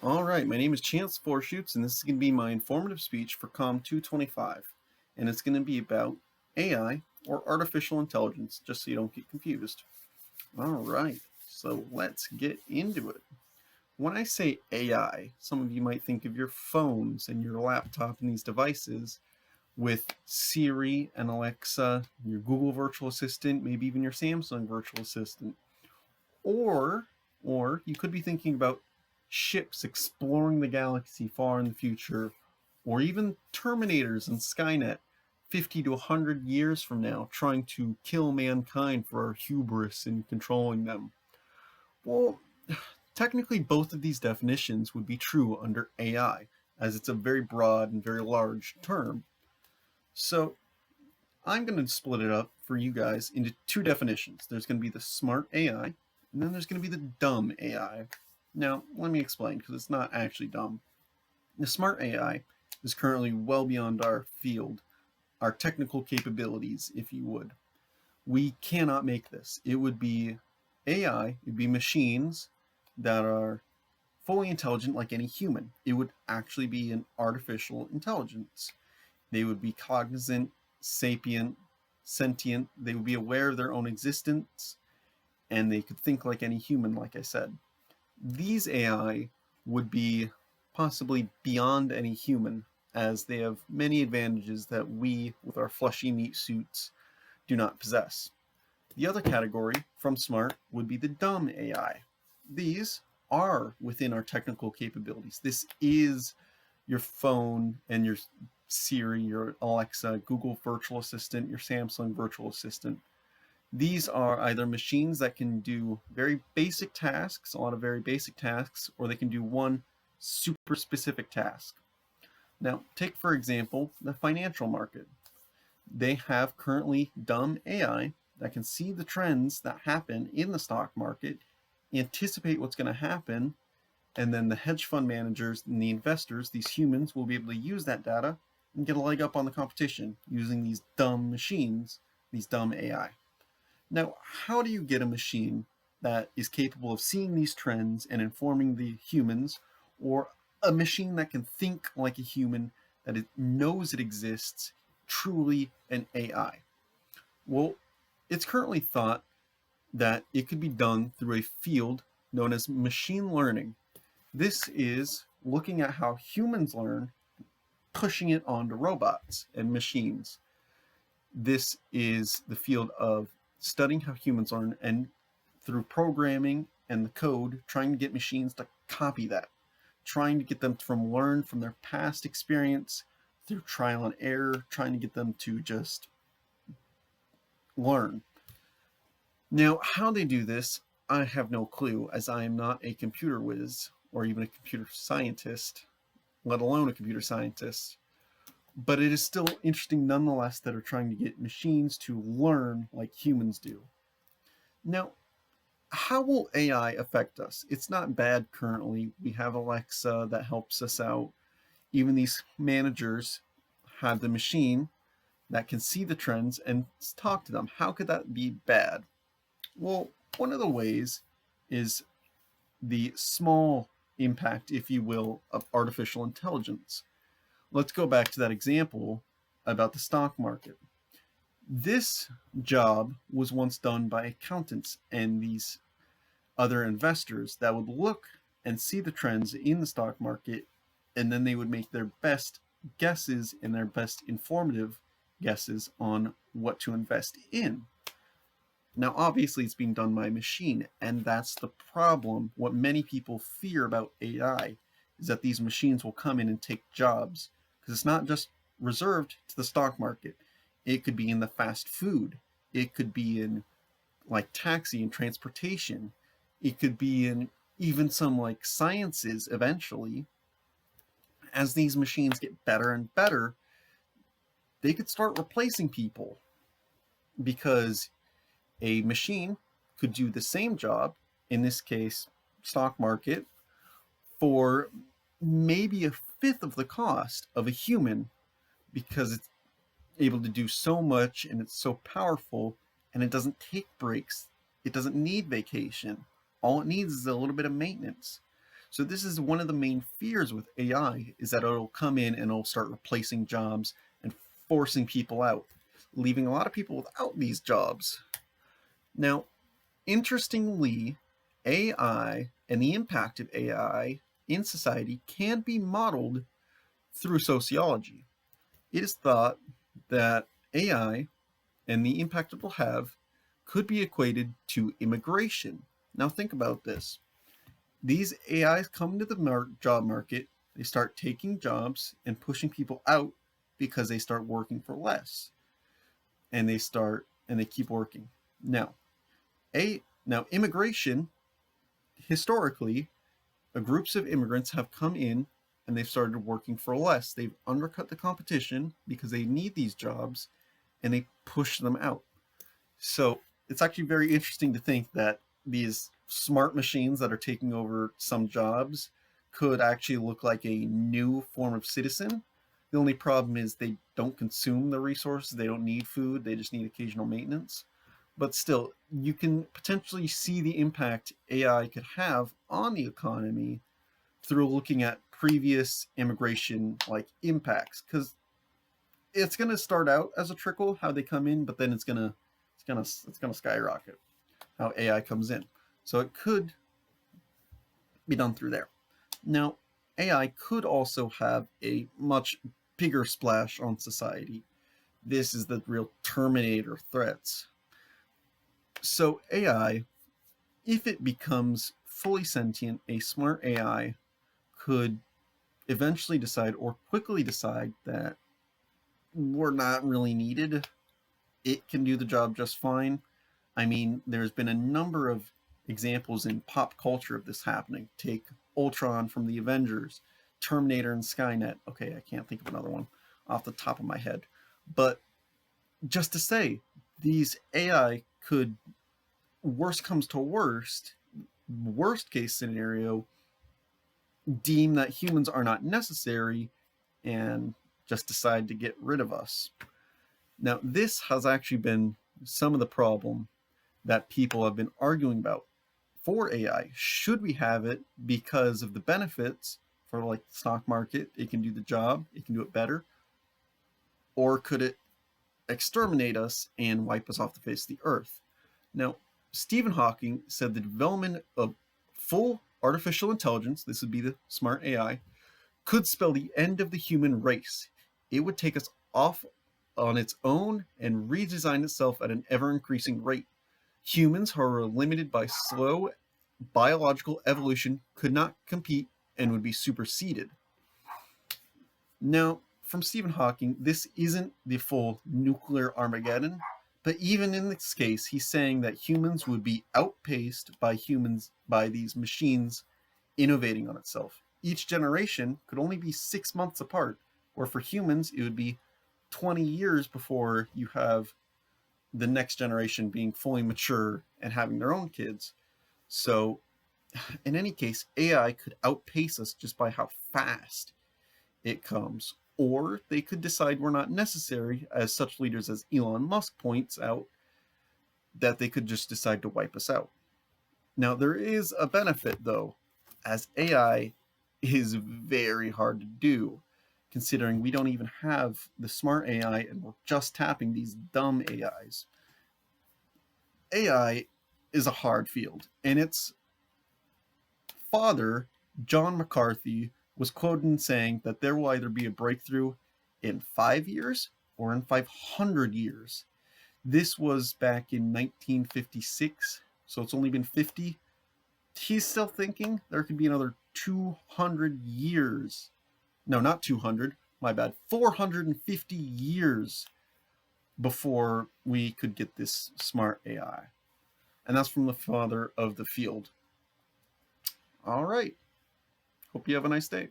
All right, my name is Chance Forshoots, and this is going to be my informative speech for COM 225. And it's going to be about AI, or artificial intelligence, just so you don't get confused. All right, so let's get into it. When I say AI, some of you might think of your phones and your laptop and these devices with Siri and Alexa, your Google virtual assistant, maybe even your Samsung virtual assistant. Or, or you could be thinking about ships exploring the galaxy far in the future, or even Terminators and Skynet 50 to 100 years from now trying to kill mankind for our hubris in controlling them. Well, technically both of these definitions would be true under AI, as it's a very broad and very large term. So I'm going to split it up for you guys into two definitions. There's going to be the smart AI, and then there's going to be the dumb AI. Now, let me explain, because it's not actually dumb. The smart AI is currently well beyond our field, our technical capabilities, if you would. We cannot make this. It would be AI, it would be machines that are fully intelligent like any human. It would actually be an artificial intelligence. They would be cognizant, sapient, sentient. They would be aware of their own existence, and they could think like any human, like I said. These AI would be possibly beyond any human, as they have many advantages that we, with our fleshy meat suits, do not possess. The other category from smart would be the dumb AI. These are within our technical capabilities. This is your phone and your Siri, your Alexa, Google virtual assistant, your Samsung virtual assistant. These are either machines that can do very basic tasks, a lot of very basic tasks, or they can do one super specific task. Now, take for example the financial market. They have currently dumb AI that can see the trends that happen in the stock market, anticipate what's going to happen, and then the hedge fund managers and the investors, these humans, will be able to use that data and get a leg up on the competition using these dumb machines, these dumb AI. Now, how do you get a machine that is capable of seeing these trends and informing the humans, or a machine that can think like a human, that it knows it exists, truly an AI? Well, it's currently thought that it could be done through a field known as machine learning. This is looking at how humans learn, pushing it onto robots and machines. This is the field of studying how humans learn, and through programming and the code, trying to get machines to copy that, trying to get them to learn from their past experience through trial and error, trying to get them to just learn. Now, how they do this, I have no clue, as I am not a computer whiz or even a computer scientist, let alone a computer scientist. But it is still interesting nonetheless that are trying to get machines to learn like humans do. Now, how will AI affect us? It's not bad currently. We have Alexa that helps us out. Even these managers have the machine that can see the trends and talk to them. How could that be bad? Well, one of the ways is the small impact, if you will, of artificial intelligence. Let's go back to that example about the stock market. This job was once done by accountants and these other investors that would look and see the trends in the stock market, and then they would make their best guesses and their best informative guesses on what to invest in. Now, obviously, it's being done by a machine, and that's the problem. What many people fear about AI is that these machines will come in and take jobs, because it's not just reserved to the stock market. It could be in the fast food. It could be in like taxi and transportation. It could be in even some like sciences eventually. As these machines get better and better, they could start replacing people, because a machine could do the same job, in this case, stock market, for maybe a fifth of the cost of a human, because it's able to do so much and it's so powerful, and it doesn't take breaks. It doesn't need vacation. All it needs is a little bit of maintenance. So this is one of the main fears with AI, is that it'll come in and it'll start replacing jobs and forcing people out, leaving a lot of people without these jobs. Now, interestingly, AI and the impact of AI in society can be modeled through sociology. It is thought that AI and the impact it will have could be equated to immigration. Now think about this. These AIs come into the job market, they start taking jobs and pushing people out because they start working for less. And they keep working. Now, immigration, historically, groups of immigrants have come in and they've started working for less. They've undercut the competition because they need these jobs and they push them out. So it's actually very interesting to think that these smart machines that are taking over some jobs could actually look like a new form of citizen. The only problem is they don't consume the resources. They don't need food. They just need occasional maintenance. But still, you can potentially see the impact AI could have on the economy through looking at previous immigration like impacts, because it's going to start out as a trickle how they come in, but then it's going to skyrocket how AI comes in. So it could be done through there. Now, AI could also have a much bigger splash on society. This is the real Terminator threats. So AI, if it becomes fully sentient, a smart AI could eventually decide or quickly decide that we're not really needed. It can do the job just fine. I mean, there's been a number of examples in pop culture of this happening. Take Ultron from the Avengers, Terminator and Skynet. Okay, I can't think of another one off the top of my head. But just to say, these AI could, worst comes to worst case scenario, deem that humans are not necessary and just decide to get rid of us. Now, this has actually been some of the problem that people have been arguing about for AI. Should we have it because of the benefits for like the stock market? It can do the job, it can do it better. Or could it exterminate us and wipe us off the face of the earth? Now, Stephen Hawking said the development of full artificial intelligence, this would be the smart AI, could spell the end of the human race. It would take us off on its own and redesign itself at an ever-increasing rate. Humans who are limited by slow biological evolution could not compete and would be superseded. Now, from Stephen Hawking, this isn't the full nuclear Armageddon, but even in this case, he's saying that humans would be outpaced by these machines innovating on itself. Each generation could only be 6 months apart, or for humans, it would be 20 years before you have the next generation being fully mature and having their own kids. So in any case, AI could outpace us just by how fast it comes. Or they could decide we're not necessary, as such leaders as Elon Musk points out, that they could just decide to wipe us out. Now, there is a benefit, though, as AI is very hard to do, considering we don't even have the smart AI and we're just tapping these dumb AIs. AI is a hard field, and its father, John McCarthy, was quoted in saying that there will either be a breakthrough in 5 years or in 500 years. This was back in 1956, so it's only been 50. He's still thinking there could be another 200 years. No, not 200, my bad, 450 years before we could get this smart AI. And that's from the father of the field. All right. Hope you have a nice day.